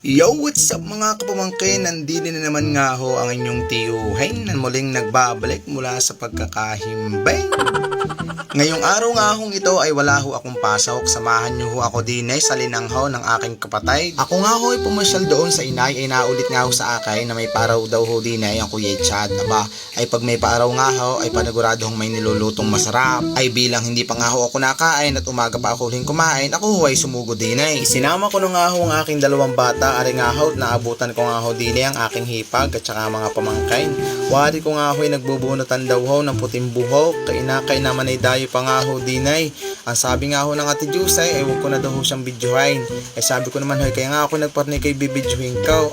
Yo, what's up mga kapamangkin? Nandito na naman nga ho ang inyong tiyuhay na muling nagbabalik mula sa pagkakahimbay. Ngayong araw nga hong ito ay wala ho akong pasok. Samahan niyo ho ako din sa linanghaw ng aking kapatid. Ako nga ho ay pumasyal doon sa inay ay naulit nga ho sa akin na may paraw daw ho din ang Kuya Chad. Aba, ay pag may paraw nga ho ay paniguradong may nilulutong masarap. Ay bilang hindi pa nga ho ako nakain at umaga pa ako huling kumain, ako ho ay sumugod din ay. Isinama ko na nga ho ang aking dalawang bata. Ari nga ho, naabutan ko nga ho din ang aking hipag at saka mga pamangkain. Wari ko nga ho ay nagbubunutan daw ho ng puting buhok. Kainakay naman ay dayo pa nga ho dinay. Ang sabi nga ho ng Ate Jusay ay huwag ko na daw ho siyang videohin. Ay sabi ko naman ho, kaya nga ako nagparni kay bibidyohin ko.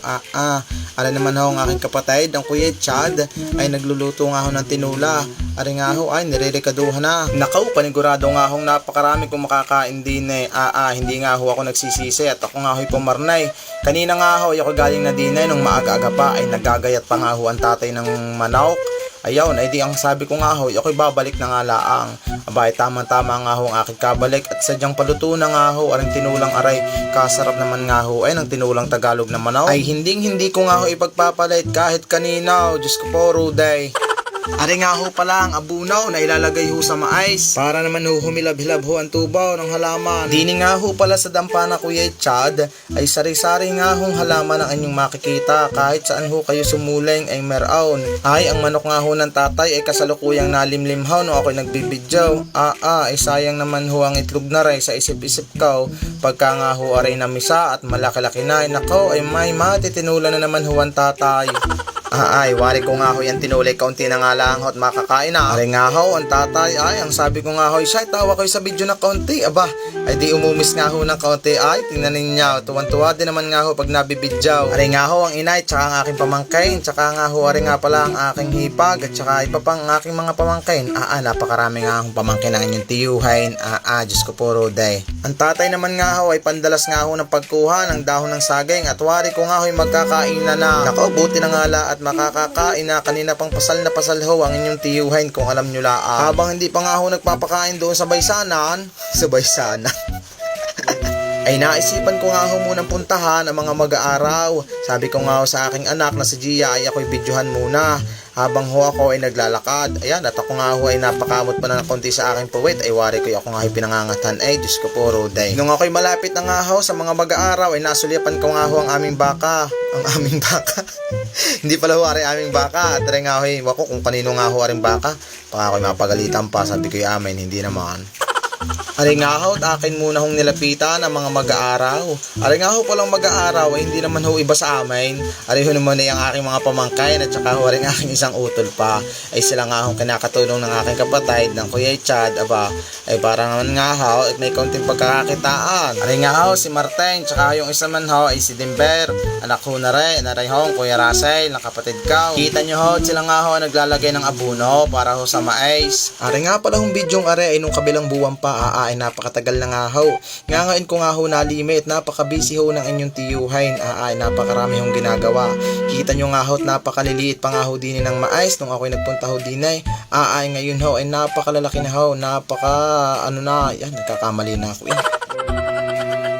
Ala naman ho ang aking kapatid, ang Kuya Chad ay nagluluto nga ho ng tinula. Ari nga ho ay nirerekaduhan na. Nakaw, panigurado nga ho napakarami kung makakain din hindi nga ho ako nagsisisi at ako nga ho'y pumarnay. Kanina nga ho ako galing na dinay nung maaga-aga pa ay nagagayat pa nga ho ang tatay ng manok. Ayaw, ay di ang sabi ko nga ho, ako'y babalik na nga laang. Abay, tama-tama nga ho ang aking kabalik at sadyang paluto na nga ho, aring tinulang aray, kasarap naman nga ho, ay ng tinulang Tagalog na manok. Ay hindi ko nga ho ipagpapalit kahit kanina, Diyos ko po, Ruday. Ari nga ho pala ang abunaw na ilalagay ho sa mais para naman ho humilab-hilab ho ang tubaw ng halaman. Dini nga ho pala sa dampa na Kuya Chad ay sari-sari nga hong halaman ang inyong makikita kahit saan ho kayo sumuling ay meron. Ay ang manok nga ho ng tatay ay kasalukuyang nalimlimhaw no ako'y nagbibidyaw. Ay sayang naman ho ang itlog na rin sa isip-isip ko pagka nga ho aray na misa at malaki-laki na. Nako ay may matitinula na naman ho ang tatay. Ay, wari ko nga ho yan tinulay, kaunti na nga lang ho at makakain na. Ari nga ho, ang tatay ay, ang sabi ko nga ho, siya, tawa kayo sa video na kaunti. Aba, ay di umumis nga ho ng kaunti. Ay, tingnan ninyo, tuwan-tuwa din naman nga ho pag nabibidyaw. Ari nga ho, ang inay, tsaka ang aking pamangkain, tsaka nga ho, ari nga pala ang aking hipag, at tsaka iba pang aking mga pamangkain. Napakarami nga akong pamangkin ang inyong tiyuhain. Diyos ko po, Roday. Ang tatay naman nga ho, ay pandalas nga ho ng pagkuha ng dahon ng saging, at wari ko nga ho, ay magkakain na. Nako, buti na nga la at makakakain na. Kanina pang pasal na pasal ho ang inyong tiyuhain kung alam nyo laan. Habang hindi pa nga ho nagpapakain doon sa baysanan, ay naisipan ko nga ho munang puntahan ang mga mag-aaraw. Sabi ko nga ho sa aking anak na si Gia ay ako'y videohan muna habang ho ako ay naglalakad. Ayan, at ako nga ho ay napakamot pa na konti sa aking puwit. Ay wari ko ako nga ay pinangangatan. Ay Diyos ko po, Roday. Nung ako'y malapit na nga ho sa mga mag-aaraw ay nasulyapan ko nga ho ang aming baka. Hindi pala ho ari aming baka. At nga ho ay wako kung kanino nga ho aring baka. Baka ako'y mapagalitan pa. Sabi ko amin, hindi naman. Ari nga ho, akin muna hong nilapitan ang mga mag-aaraw. Ari nga ho palang mag-aaraw ay hindi naman ho iba sa amin. Ari ho naman ay ang aking mga pamangkain at saka ho rin aking isang utol pa. Ay sila nga hong kinakatulong ng aking kapatid ng Kuya Chad. Aba, ay parang naman nga ho at may kaunting pagkakakitaan. Ari nga ho si Martin, tsaka yung isa man ho ay si Dimber. Anak ho na rin, naray ho Kuya Russell, ng kapatid ko. Kita nyo ho, sila nga ho naglalagay ng abuno para ho sa mais. Ari nga pala hong bidyong ari ay nung kabilang buwan pa ay napakatagal na nga ho. Ngayon ko nga ho nalimit, napaka-busy ho ng inyong tiyuhain. Ay napakarami hong ginagawa. Kita nyo nga ho at napakaliliit pa nga ho din ng mais nung ako'y nagpunta ho din ay. Ngayon ho ay napakalalaki na ho. Yan, nagkakamali na ako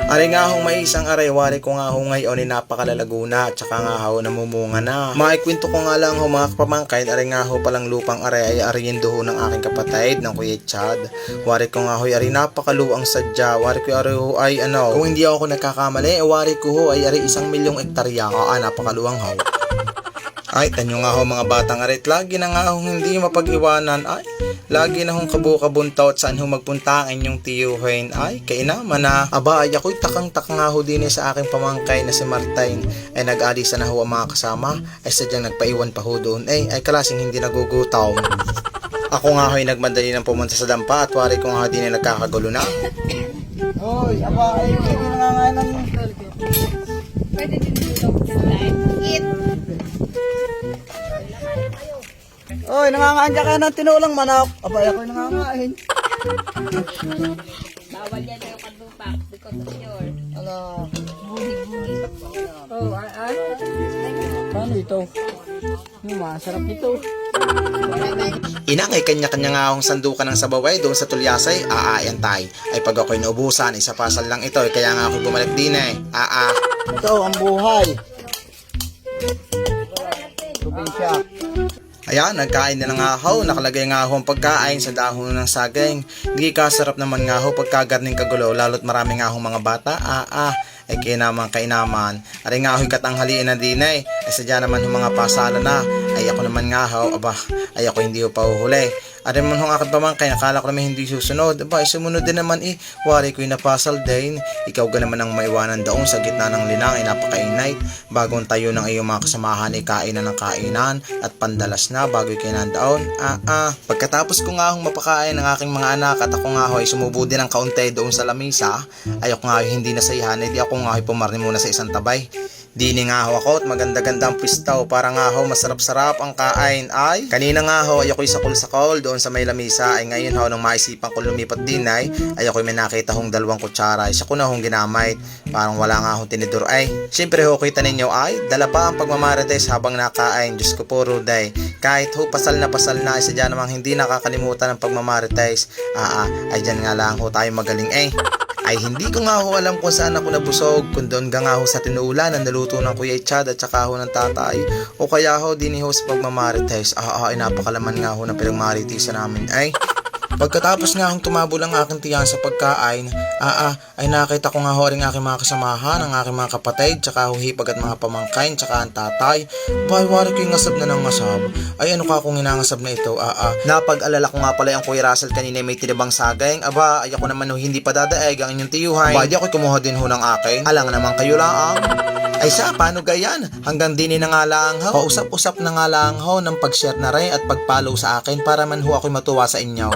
Ari nga hong may isang aray, wari ko nga ho ngayon ay napakalalago na at saka nga ho namumunga na. Maikwento ko nga lang ho mga kapamangkain, ari nga ho palang lupang aray ay ariendo ho ng aking kapatid ng Kuya Chad. Wari ko nga ho ay ari napakaluang sadya. Wari ko ari ho ay kung hindi ako nagkakamali, wari ko ho ay ari 1,000,000 hektarya. Napakaluang ho. Ay, tanyo nga ho mga batang arit, lagi na nga ho hindi mapag-iwanan. Ay, lagi na hong kabukabuntaw at saan ho magpunta ang inyong tiyuhin. Ay, kainaman na. Aba, ay ako'y takang-taka nga ho din sa aking pamangkay na si Martin. Ay nag-alisa na ho ang mga kasama. Ay sadyang nagpaiwan pa ho doon. Ay kalasing hindi nagugutaw. Ako nga ho'y nagmadali ng pumunta sa dampa at wari ko nga din ay nagkakagulo na. Hoy, aba, ay hindi na nga ng... Pwede din dito eat. Hoy, nangangaanya ka ng tinulang manok. Aba, ako'y nangangain. Bawal yan yung kadupak because of yours. Ala, Bulig-bulig. Oh, ay. paano ito? Masarap ito. Inang ay kanya-kanya nga akong sandukan ng sabaway doon sa Tulyasay, aayantay. Ay pag ako'y naubusan, isa pasal lang ito, kaya nga ako bumalik din Ito ang buhay. Probinsya. Ayan, nagkain na ng ahaw. Nakalagay nga ho ang pagkain sa dahon ng saging. Hindi kasarap naman nga ho pagkagarning kagulo, lalo't marami nga ho mga bata. Ay kainaman. Aray nga ho'y katanghaliin na din ay sadya naman ho mga pasala na. Ay ako naman nga ho, ay ako hindi ho pahuhuli. Aray man hong aking pamangkay, nakala ko naman hindi susunod. Sumunod din naman wari ko'y napasal din. Ikaw ga naman ang maiwanan daon sa gitna ng linang ay napakainay. Bagong tayo ng iyong mga kasamahan ay kainan ng kainan at pandalas na bago'y kainan daon. Pagkatapos ko nga hong mapakain ng aking mga anak at ako nga ho ay sumubo din ng kaunti doon sa lamisa, ay ako nga ho hindi nasayahan, di ako nga ho pumarni muna sa isang tabay. Dini nga ho ako at maganda-ganda ang pistaw para nga ho masarap-sarap ang kain ay kanina nga ho ay ako'y sakol-sakol doon sa may lamisa ay ngayon ho nung maisipan ko lumipat din ay ako'y may nakita hong 2 kutsara ay siya ko na hong ginamit parang wala nga hong tinidor ay syempre ho kita ninyo ay dala pa ang pagmamarites habang nakain. Diyos ko po Ruday, kahit ho pasal na ay sadya namang hindi nakakalimutan ang pagmamarites. Ay dyan nga lang ho tayo magaling ay hindi ko nga ho alam kung saan ako nabusog, kung doon nga ho sa tinuulan na naluto ng Kuya Chad at saka ho ng tatay, o kaya ho din ho sa pagmamarites. Ay napakalaman nga ho ng pinagmaritisan namin ay. Pagkatapos nga hong tumabol ang aking tiyan sa pagkain, ay nakita ko nga ho rin aking mga kasamahan, ang aking mga kapatid, tsaka ho hipag at mga pamangkain, tsaka ang tatay. Wari ko yung ngasab na ng ngasab. Ay ano ka kung inangasab na ito? Napag-alala ko nga pala yung Kuya Russell kanina may tinibang saging. Ay ako naman ho hindi pa dadaig ang inyong tiyuhay. Di ako kumuha din ho ng akin. Alang naman kayo lang. Ay paano gayan? Hanggang din na nga lang ho. Pausap-usap na nga lang ho ng pag-share na rin at pag-follow sa akin para man ho ako'y matuwa sa inyo.